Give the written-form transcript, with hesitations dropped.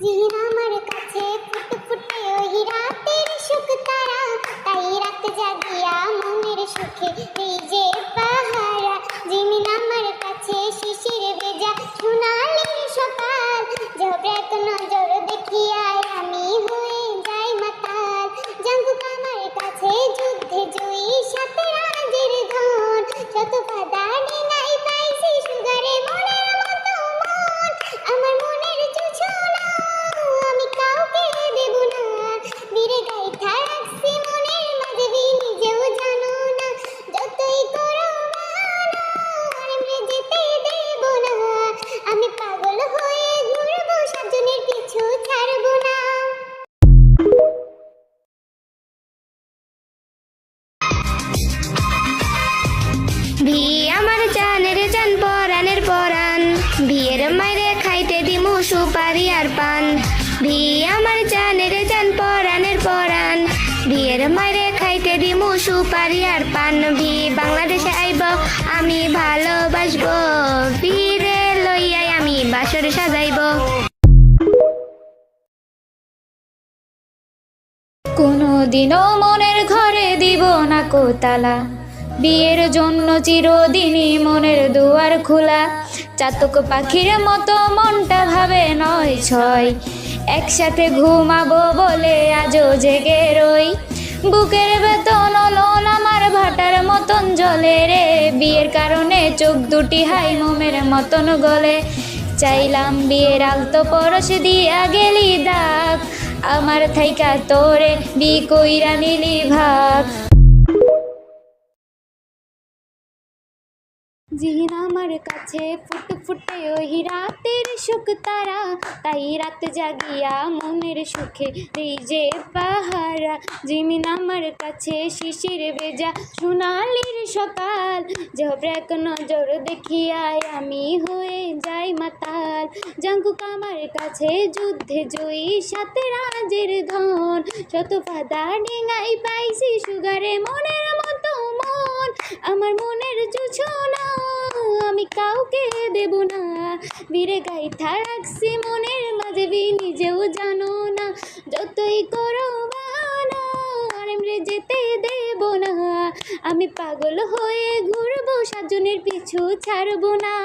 জিন আমার কাছে ফুট ফুটে ওই রাতের সুখ তারা, তাই রাত জাগিয়া মনের সুখে এই যে পাহারা। জিন আমার কাছে শিশির ভেজা সোনালি সকাল, ঝগড়া এক নজর দেখিয়ায় আমি হয়ে যাই মাতাল। জাঙ্গুক আমার কাছে যুদ্ধে জয়ী সাথে রাজের ধন, শত বাধা ডিঙাই পাইছি সুগারে মনের মতো মন। আমার মনের জোছনা আমি কাউকে দেব না, বীরে গাইথা রাখছি মনের মাঝে নিজেও জানো না। যতই করো বাহানা আরে যেতে দেব না, আমি পাগল হয়ে ঘুরবো সাজনের পিছু ছাড়বো না। ভি আমার জানের জান পরানের পরান, বিয়ের মাইরে খাইতে দিমু সুপারি আর পান। ভি আমার জানের জান পরানের পরান, বিয়ের মাইরে খাইতে দিমু সুপারি আর পান। ভি বাংলাদেশে আইব আমি ভালোবাসবো, ভিরে লইয়াই আমি বাসর সাজাইব। কোনোদিনও মনের ঘরে দিব না কোতালা, বিয়ের জন্য চিরদিনই মনের দুয়ার খোলা। চাতক পাখির মতো মনটা ভাবে নয় ছয়, একসাথে ঘুমাবো বলে আজও জেগে রই। বুকের বেতন লোন আমার ভাটার মতন জলে রে, বিয়ের কারণে চোখ দুটি হাই মোমের মতন গলে। চাইলাম বিয়ের আলতো পরশ দিয়া গেলি দাগ, আমার থাইকা তোরে বি কইরা নিলি ভাগ। জিন আমার কাছে ফুট ফুটে ওই রাতের সুখ তারা, তাই রাত জাগিয়া মনের সুখে এই যে পাহারা। জিন আমার কাছে শিশির ভেজা সোনালির সকাল, ঝবরা এক নজর দেখিয়ায় আমি হয়ে যাই মাতাল। জাঙ্গুক আমার কাছে যুদ্ধে জয়ী সাথে রাজের ধন, শত বাধা ডিঙাই পাইছি সুগারে মনের মতো মন। আমার মনের জোছনা আমি কাউকে দেব না, বীরে গাইথা রাখছি মনের মাঝে নিজেও জানো না। যতই করো বাহানা আরে যেতে দেব না, আমি পাগল হয়ে ঘুরবো সাজনের পিছু ছাড়বো না।